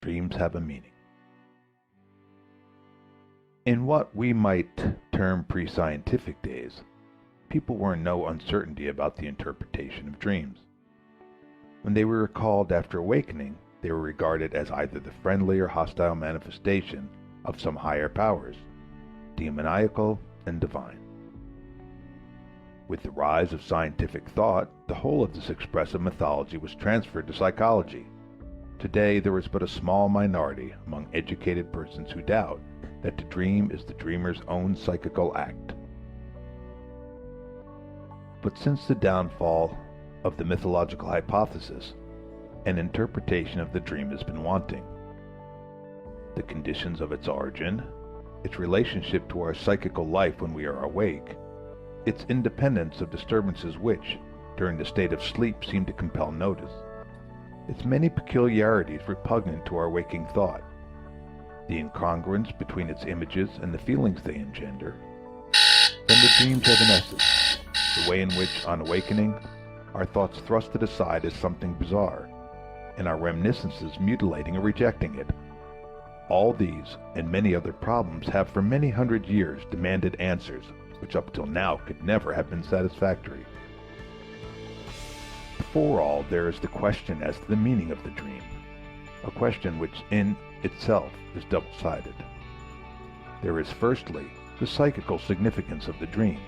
dreams have a meaning. In what we might term pre-scientific days, people were in no uncertainty about the interpretation of dreams. When they were recalled after awakening, they were regarded as either the friendly or hostile manifestation of some higher powers, demoniacal and divine. With the rise of scientific thought, the whole of this expressive mythology was transferred to psychology. Today, there is but a small minority among educated persons who doubt that the dream is the dreamer's own psychical act. But since the downfall of the mythological hypothesis, an interpretation of the dream has been wanting. The conditions of its origin, its relationship to our psychical life when we are awake, its independence of disturbances which, during the state of sleep, seem to compel notice, its many peculiarities repugnant to our waking thought, the incongruence between its images and the feelings they engender, then the dreams have an essence, the way in which, on awakening, our thoughts thrust it aside as something bizarre, and our reminiscences mutilating or rejecting it. All these and many other problems have for many hundred years demanded answers which up till now could never have been satisfactory. Before all, there is the question as to the meaning of the dream, a question which in itself is double-sided. There is firstly the psychical significance of the dream,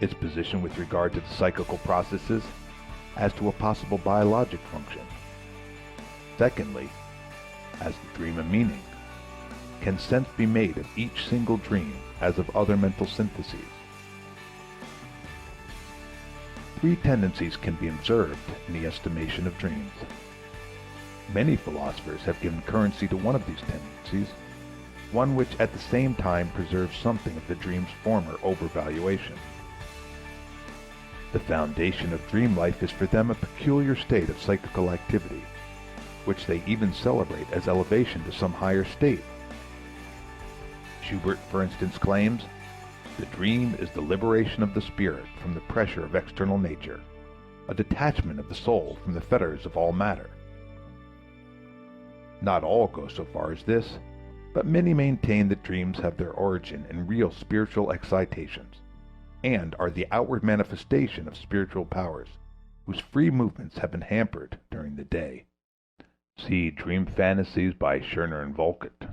its position with regard to the psychical processes as to a possible biologic function. Secondly, has the dream a meaning? Can sense be made of each single dream as of other mental syntheses? Three tendencies can be observed in the estimation of dreams. Many philosophers have given currency to one of these tendencies, one which at the same time preserves something of the dream's former overvaluation. The foundation of dream life is for them a peculiar state of psychical activity, which they even celebrate as elevation to some higher state. Schubert, for instance, claims, "The dream is the liberation of the spirit from the pressure of external nature, a detachment of the soul from the fetters of all matter." Not all go so far as this, but many maintain that dreams have their origin in real spiritual excitations, and are the outward manifestation of spiritual powers, whose free movements have been hampered during the day. See Dream Fantasies by Scherner and Volkert.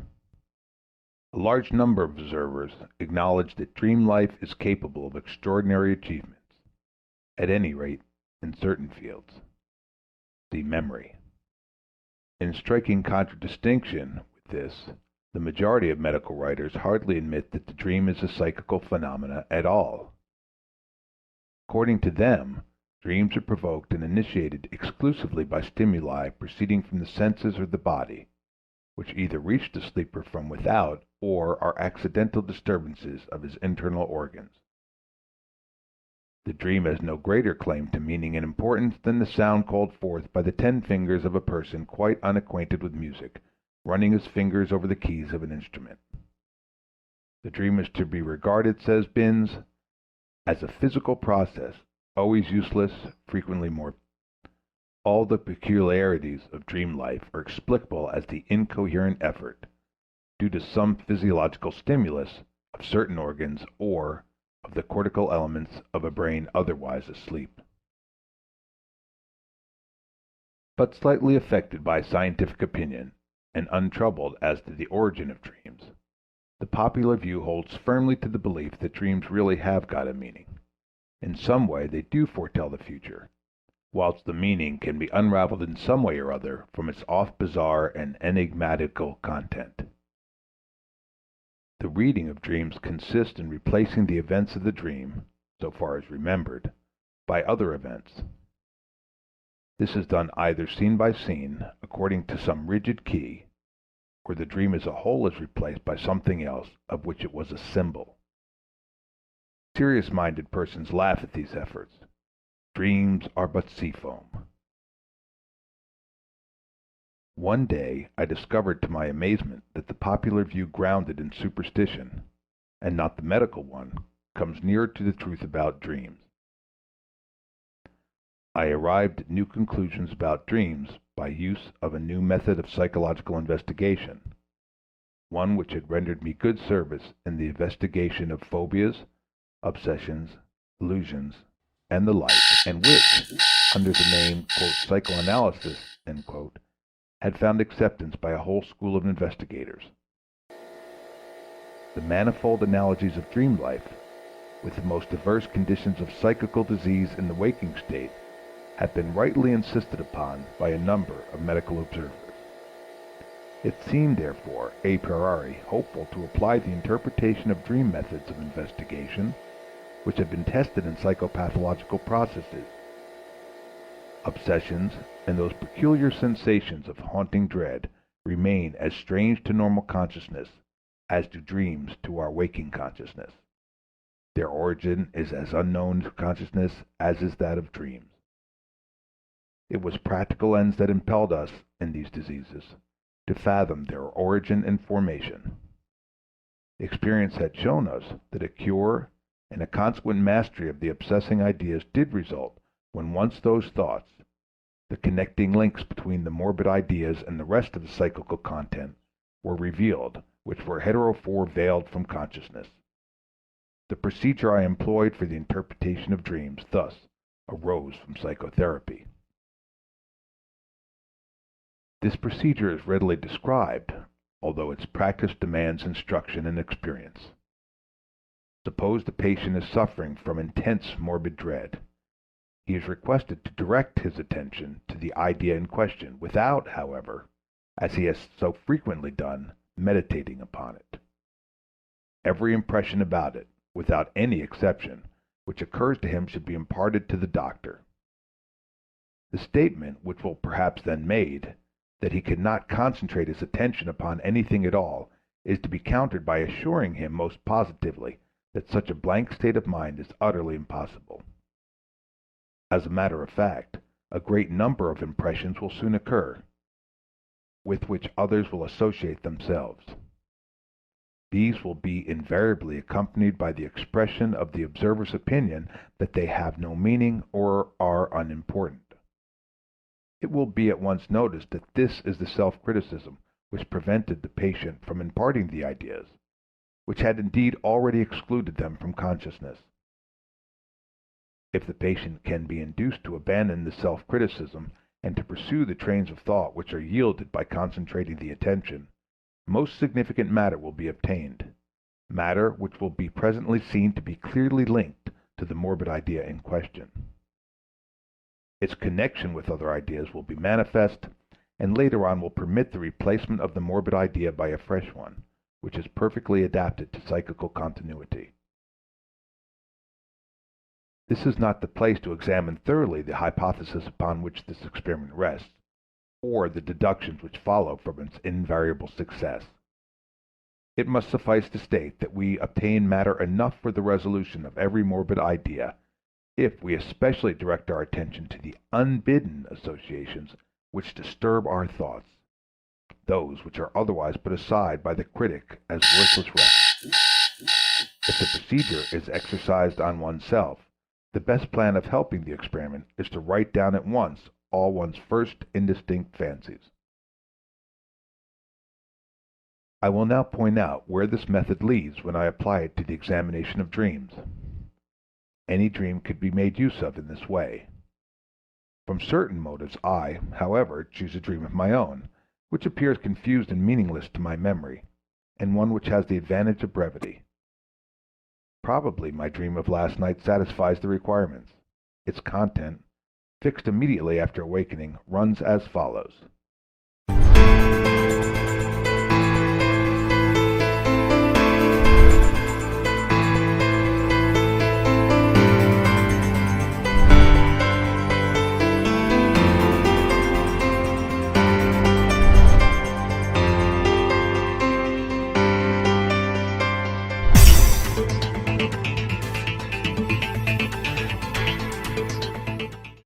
A large number of observers acknowledge that dream life is capable of extraordinary achievements, at any rate in certain fields. See Memory. In striking contradistinction with this, the majority of medical writers hardly admit that the dream is a psychical phenomena at all. According to them, dreams are provoked and initiated exclusively by stimuli proceeding from the senses or the body, which either reach the sleeper from without or are accidental disturbances of his internal organs. The dream has no greater claim to meaning and importance than the sound called forth by the 10 fingers of a person quite unacquainted with music, running his fingers over the keys of an instrument. The dream is to be regarded, says Binns, as a physical process, always useless, frequently morbid. All the peculiarities of dream life are explicable as the incoherent effort, due to some physiological stimulus, of certain organs or of the cortical elements of a brain otherwise asleep. But slightly affected by scientific opinion, and untroubled as to the origin of dreams, the popular view holds firmly to the belief that dreams really have got a meaning. In some way they do foretell the future, whilst the meaning can be unraveled in some way or other from its oft bizarre and enigmatical content. The reading of dreams consists in replacing the events of the dream, so far as remembered, by other events. This is done either scene by scene, according to some rigid key, or the dream as a whole is replaced by something else of which it was a symbol. Serious-minded persons laugh at these efforts. Dreams are but sea foam. One day I discovered to my amazement that the popular view grounded in superstition, and not the medical one, comes nearer to the truth about dreams. I arrived at new conclusions about dreams by use of a new method of psychological investigation, one which had rendered me good service in the investigation of phobias, obsessions, illusions, and the like, and which, under the name "psychoanalysis," had found acceptance by a whole school of investigators. The manifold analogies of dream life, with the most diverse conditions of psychical disease in the waking state, have been rightly insisted upon by a number of medical observers. It seemed, therefore, a priori hopeful to apply the interpretation of dream methods of investigation which have been tested in psychopathological processes. Obsessions and those peculiar sensations of haunting dread remain as strange to normal consciousness as do dreams to our waking consciousness. Their origin is as unknown to consciousness as is that of dreams. It was practical ends that impelled us, in these diseases, to fathom their origin and formation. Experience had shown us that a cure and a consequent mastery of the obsessing ideas did result when once those thoughts, the connecting links between the morbid ideas and the rest of the psychical content, were revealed, which were heretofore veiled from consciousness. The procedure I employed for the interpretation of dreams thus arose from psychotherapy. This procedure is readily described, although its practice demands instruction and experience. Suppose the patient is suffering from intense morbid dread. He is requested to direct his attention to the idea in question, without, however, as he has so frequently done, meditating upon it. Every impression about it, without any exception, which occurs to him should be imparted to the doctor. The statement, which will perhaps then made, that he cannot concentrate his attention upon anything at all, is to be countered by assuring him most positively that such a blank state of mind is utterly impossible. As a matter of fact, a great number of impressions will soon occur, with which others will associate themselves. These will be invariably accompanied by the expression of the observer's opinion that they have no meaning or are unimportant. It will be at once noticed that this is the self-criticism which prevented the patient from imparting the ideas, which had indeed already excluded them from consciousness. If the patient can be induced to abandon the self-criticism and to pursue the trains of thought which are yielded by concentrating the attention, most significant matter will be obtained, matter which will be presently seen to be clearly linked to the morbid idea in question. Its connection with other ideas will be manifest, and later on will permit the replacement of the morbid idea by a fresh one, which is perfectly adapted to psychical continuity. This is not the place to examine thoroughly the hypothesis upon which this experiment rests, or the deductions which follow from its invariable success. It must suffice to state that we obtain matter enough for the resolution of every morbid idea, if we especially direct our attention to the unbidden associations which disturb our thoughts, those which are otherwise put aside by the critic as worthless records. If the procedure is exercised on oneself, the best plan of helping the experiment is to write down at once all one's first indistinct fancies. I will now point out where this method leads when I apply it to the examination of dreams. Any dream could be made use of in this way. From certain motives I, however, choose a dream of my own, which appears confused and meaningless to my memory, and one which has the advantage of brevity. Probably my dream of last night satisfies the requirements. Its content, fixed immediately after awakening, runs as follows.